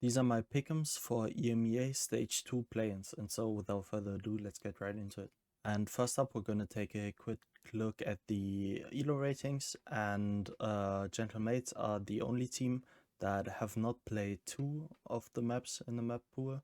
These are my Pickems for EMEA Stage 2 play-ins, and so without further ado, let's get right into it. And first up, we're going to take a quick look at the ELO ratings, and Gentlemates are the only team that have not played 2 of the maps in the map pool.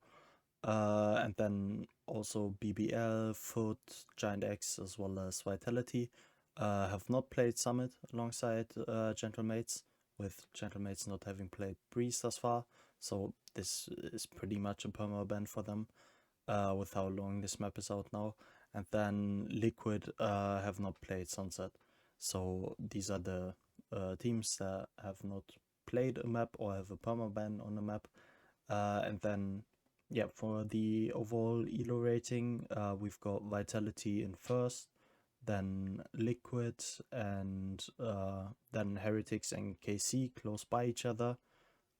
And then also BBL, Foot, Giant X, as well as Vitality have not played Summit alongside Gentlemates, with Gentlemates not having played Breeze thus far. So this is pretty much a perma-ban for them with how long this map is out now. And then Liquid have not played Sunset. So these are the teams that have not played a map or have a perma-ban on the map. And then, yeah, for the overall ELO rating, we've got Vitality in first, then Liquid, and then Heretics and KC close by each other.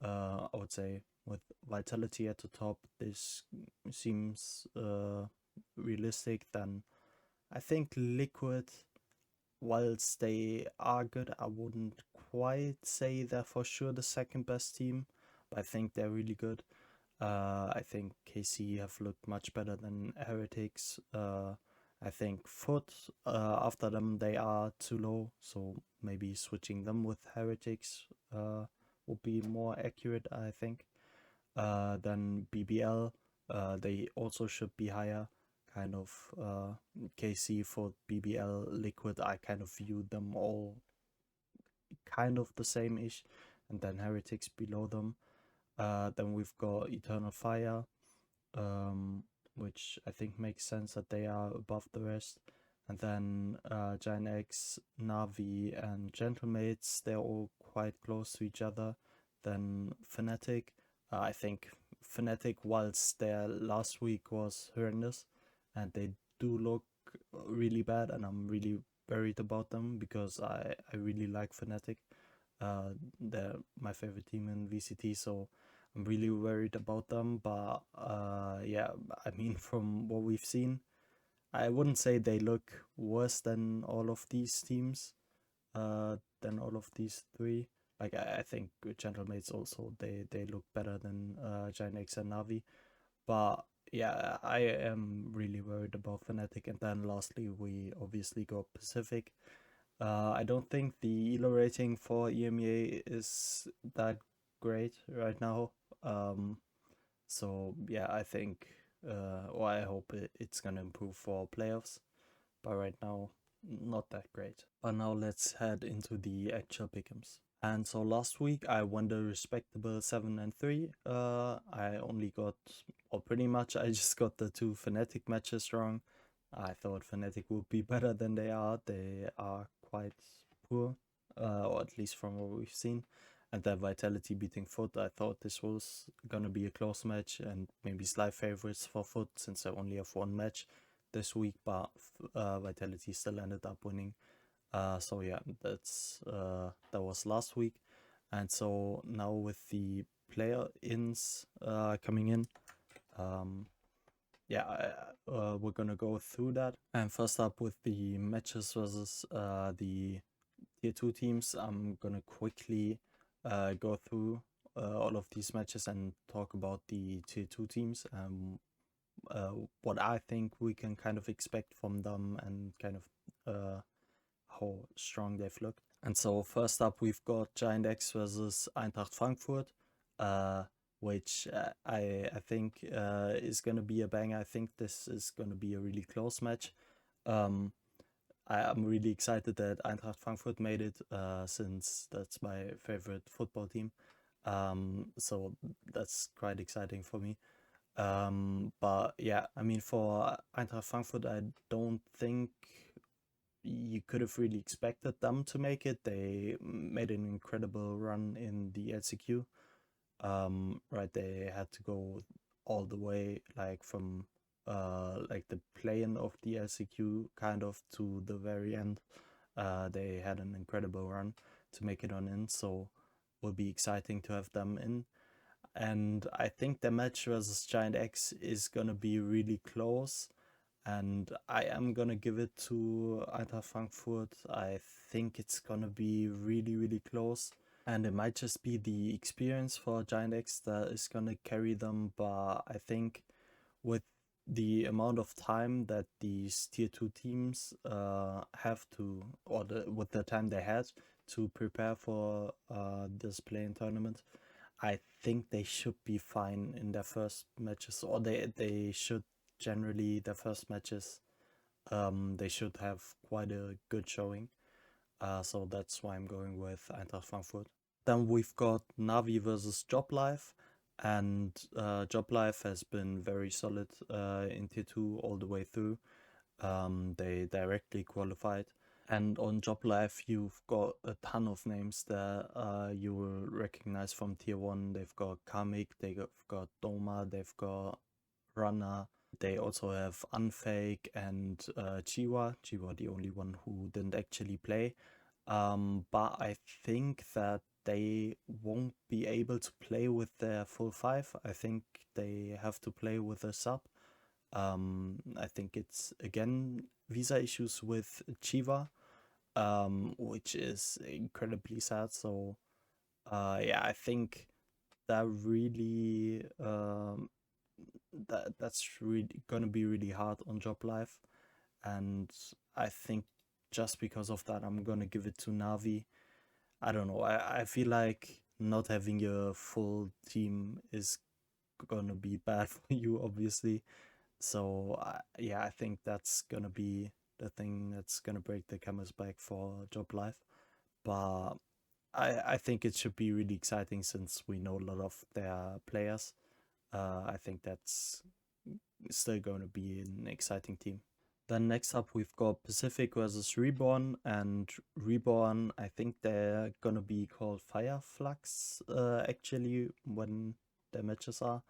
I would say with Vitality at the top, this seems realistic. Then I think Liquid, whilst they are good, I wouldn't quite say they're for sure the second best team, but I think they're really good. I think KC have looked much better than Heretics. I think Foot, after them, they are too low, so maybe switching them with Heretics would be more accurate, I think. Then BBL, they also should be higher. Kind of KC for BBL, Liquid, I kind of view them all kind of the same-ish, and then Heretics below them. Then we've got Eternal Fire, which I think makes sense that they are above the rest. And then Giant X, Navi, and Gentlemates, they're all quite close to each other. Then Fnatic, I think Fnatic, whilst their last week was horrendous, and they do look really bad, and I'm really worried about them because I really like Fnatic. They're my favorite team in VCT, so I'm really worried about them. But yeah, I mean, from what we've seen, I wouldn't say they look worse than all of these teams, than all of these three. Like I think Gentlemates also they look better than Giant X and Navi. But yeah, I am really worried about Fnatic. And then lastly, we obviously got Pacific. I don't think the ELO rating for EMEA is that great right now. So yeah, I think, or I hope it's gonna improve for playoffs. But right now, not that great. But now let's head into the actual pick'ems. And so last week I won a respectable 7-3. I only got, or pretty much I just got the 2 Fnatic matches wrong. I thought Fnatic would be better than they are. They are quite poor, or at least from what we've seen. And then Vitality beating Foot, I thought this was gonna be a close match and maybe slight favorites for Foot since I only have 1 match this week, but Vitality still ended up winning. So yeah, that was last week. And so now with the player ins coming in, yeah, we're gonna go through that. And first up with the matches versus the tier 2 teams, I'm gonna quickly go through all of these matches and talk about the tier 2 teams, what I think we can kind of expect from them, and kind of how strong they've looked. And so first up, we've got Giant X versus Eintracht Frankfurt, which I think is going to be a banger. I think this is going to be a really close match. I'm really excited that Eintracht Frankfurt made it, since that's my favorite football team. So that's quite exciting for me. But yeah, I mean, for Eintracht Frankfurt, I don't think you could have really expected them to make it. They made an incredible run in the LCQ. Right, they had to go all the way, like from like the play-in of the LCQ kind of to the very end. They had an incredible run to make it on in, so will be exciting to have them in. And I think the match versus Giant X is gonna be really close, and I am gonna give it to Eintracht Frankfurt. I think it's gonna be really, really close. And it might just be the experience for Giant X that is gonna carry them, but I think with the amount of time that these tier 2 teams have to, or with the time they had to prepare for this play-in tournament, I think they should be fine in their first matches, or they should generally, their first matches, they should have quite a good showing. So that's why I'm going with Eintracht Frankfurt. Then we've got Navi versus Job Life, and Job Life has been very solid in Tier 2 all the way through. They directly qualified. And on Job Life, you've got a ton of names that you will recognize from Tier 1. They've got Kamik, they've got Doma, they've got Runner. They also have Unfake and Chiwa. Chiwa, the only one who didn't actually play. But I think that they won't be able to play with their full five. I think they have to play with a sub. I think it's again visa issues with Chiva, which is incredibly sad. So, yeah, I think that really that's really gonna be really hard on Job Life, and I think just because of that, I'm gonna give it to Navi. I don't know. I feel like not having a full team is gonna be bad for you, obviously. So yeah, I think that's gonna be the thing that's gonna break the camel's back for Job Life. But I think it should be really exciting since we know a lot of their players. I think that's still going to be an exciting team. Then next up we've got Pacific versus Reborn, and Reborn, I think they're gonna be called Fireflux actually when their matches are.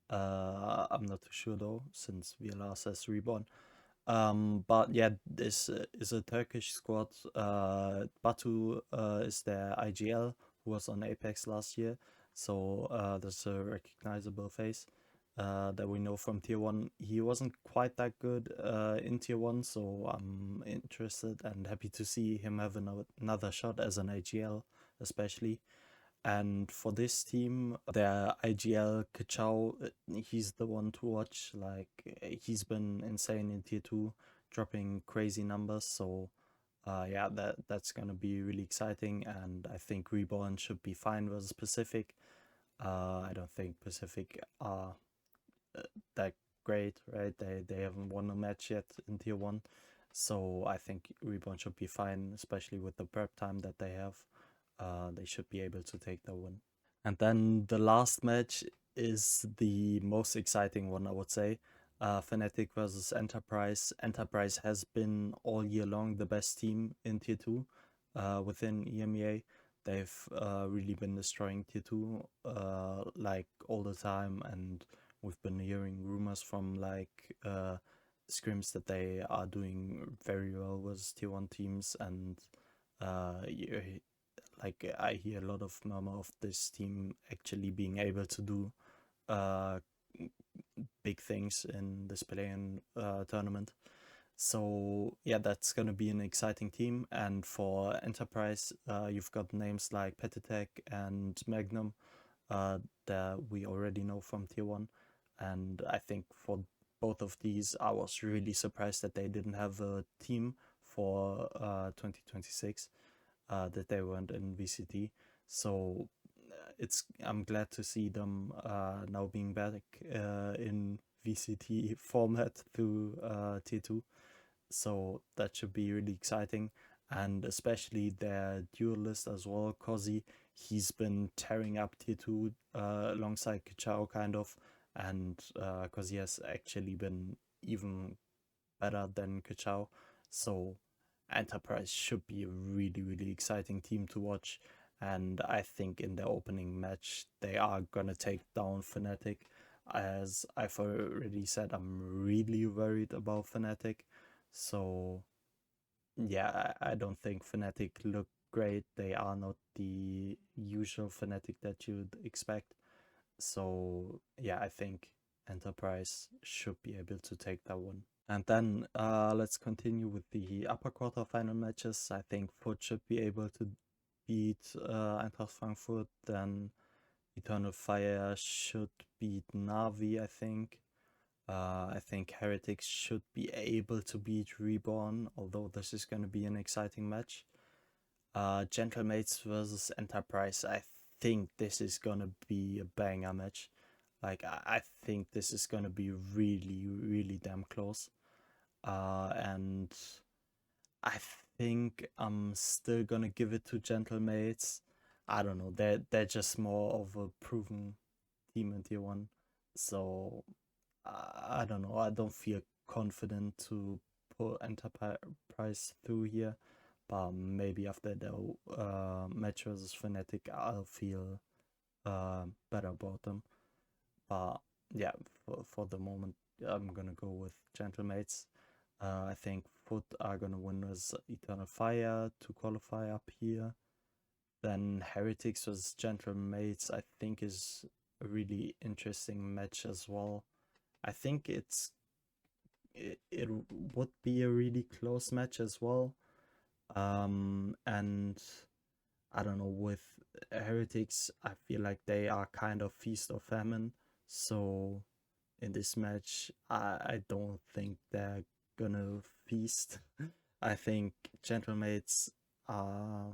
I'm not too sure though, since VLR says Reborn. But yeah, this is a Turkish squad. Batu is their IGL, who was on Apex last year, so that's a recognizable face that we know from Tier 1. He wasn't quite that good in Tier 1, so I'm interested and happy to see him have another shot as an IGL, especially. And for this team, their IGL Kachao, he's the one to watch. Like, he's been insane in Tier 2, dropping crazy numbers. So, yeah, that's gonna be really exciting. And I think Reborn should be fine versus Pacific. I don't think Pacific are that great, right? They haven't won a match yet in Tier 1. So I think Reborn should be fine, especially with the prep time that they have. They should be able to take the win. And then the last match is the most exciting one, I would say. Fnatic versus Enterprise. Enterprise has been all year long the best team in Tier 2 within EMEA. They've really been destroying Tier 2 like all the time, and we've been hearing rumors from like scrims that they are doing very well with Tier 1 teams, and like I hear a lot of murmur of this team actually being able to do uh, big things in this play-in tournament. So yeah, that's gonna be an exciting team. And for Enterprise, you've got names like Petitech and Magnum that we already know from Tier 1. And I think for both of these, I was really surprised that they didn't have a team for 2026. That they weren't in VCT. So I'm glad to see them now being back in VCT format through Tier 2. So that should be really exciting. And especially their duelist as well, Kozi. He's been tearing up Tier 2 alongside Kichao, kind of. And Kozi has actually been even better than Kichao. So Enterprise should be a really, really exciting team to watch. And I think in their opening match, they are going to take down Fnatic. As I've already said, I'm really worried about Fnatic. So, yeah, I don't think Fnatic look great. They are not the usual Fnatic that you'd expect. So, yeah, I think Enterprise should be able to take that one. And then let's continue with the upper quarter final matches. I think Foot should be able to beat Eintracht Frankfurt, then Eternal Fire should beat Navi, I think. I think Heretics should be able to beat Reborn, although this is going to be an exciting match. Gentlemates versus Enterprise, I think this is going to be a banger match. Like, I think this is going to be really, really damn close. And I think I'm still going to give it to Gentlemates. I don't know, they're just more of a proven team in Tier 1. So I don't know. I don't feel confident to put Enterprise through here, but maybe after the match versus Fnatic, I'll feel better about them. But yeah, for the moment, I'm gonna go with Gentlemates. I think Foot are gonna win with Eternal Fire to qualify up here. Then Heretics versus Gentlemates, I think, is a really interesting match as well. I think it would be a really close match as well. And I don't know, with Heretics, I feel like they are kind of feast or famine. So in this match, I don't think they're gonna feast. I think Gentlemates are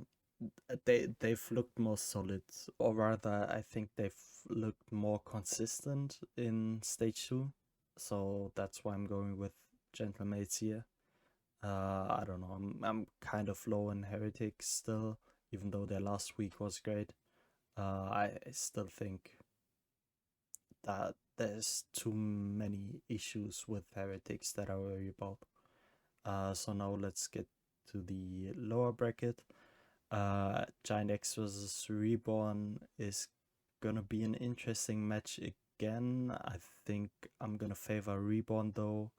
they've looked more solid, or rather, I think they've looked more consistent in stage 2. So that's why I'm going with Gentlemates here. I don't know. I'm kind of low in Heretics still, even though their last week was great. I still think that there's too many issues with Heretics that I worry about. So now let's get to the lower bracket. Giant X versus Reborn is gonna be an interesting match again. I think I'm gonna favor Reborn though.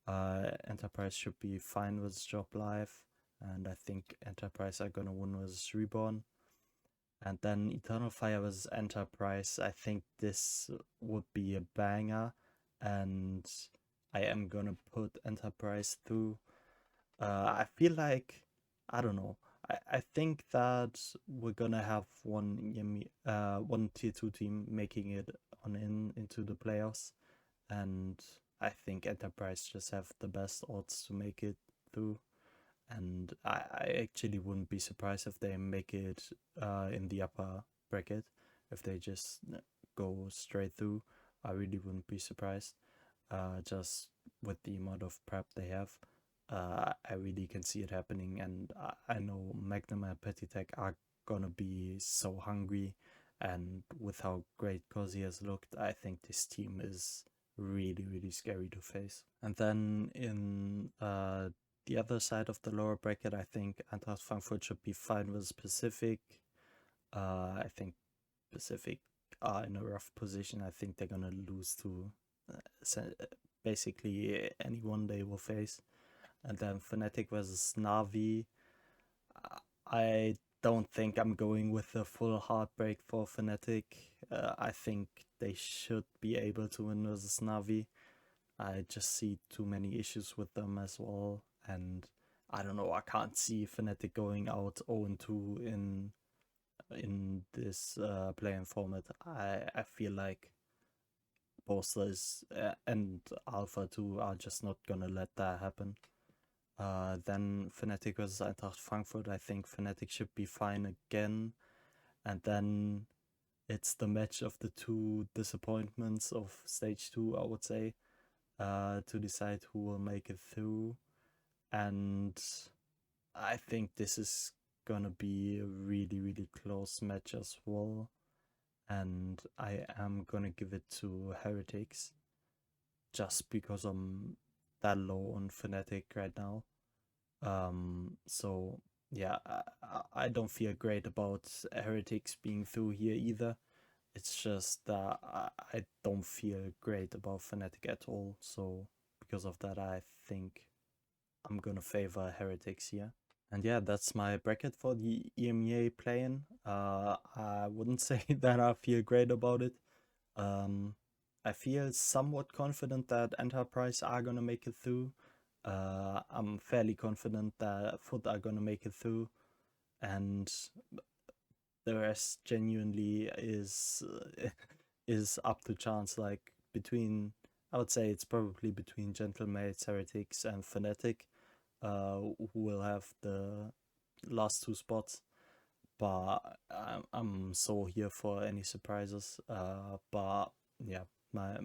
Enterprise should be fine with Job Life, and I think Enterprise are gonna win with Reborn. And then Eternal Fire versus Enterprise, I think this would be a banger, and I am gonna put Enterprise through. I feel like, I don't know. I think that we're gonna have one tier 2 team making it into the playoffs, and I think Enterprise just have the best odds to make it through. And I actually wouldn't be surprised if they make it in the upper bracket. If they just go straight through, I really wouldn't be surprised. Just with the amount of prep they have, I really can see it happening. And I know Magnum and Petitech are gonna be so hungry. And with how great Cozy has looked, I think this team is really, really scary to face. And then in the other side of the lower bracket, I think Eintracht Frankfurt should be fine with Pacific. I think Pacific are in a rough position. I think they're gonna lose to basically anyone they will face. And then Fnatic versus Navi. I don't think I'm going with a full heartbreak for Fnatic. I think they should be able to win versus Navi. I just see too many issues with them as well. And I don't know, I can't see Fnatic going out 0-2 in this playing format. I feel like Posters and Alpha 2 are just not gonna let that happen. Then Fnatic versus Eintracht Frankfurt, I think Fnatic should be fine again. And then it's the match of the two disappointments of stage 2, I would say, to decide who will make it through. And I think this is gonna be a really, really close match as well. And I am gonna give it to Heretics just because I'm that low on Fnatic right now. So yeah, I don't feel great about Heretics being through here either. It's just that I don't feel great about Fnatic at all. So because of that, I think I'm gonna favor Heretics here. And yeah, that's my bracket for the EMEA play-in. I wouldn't say that I feel great about it. I feel somewhat confident that Enterprise are gonna make it through. I'm fairly confident that Foot are gonna make it through. and the rest genuinely is up to chance. Like between, I would say it's probably between Gentlemates, Heretics, and Fnatic, who will have the last two spots. But I'm so here for any surprises. But yeah, my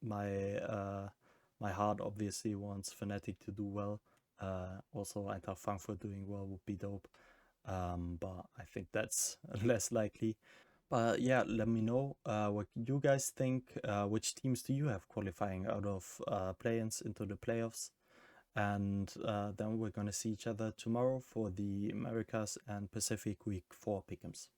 my my heart obviously wants Fnatic to do well. Also, Eintracht Frankfurt doing well would be dope. But I think that's less likely. But yeah, let me know what you guys think. Which teams do you have qualifying out of play-ins into the playoffs? And then we're gonna see each other tomorrow for the Americas and Pacific Week 4 Pickems.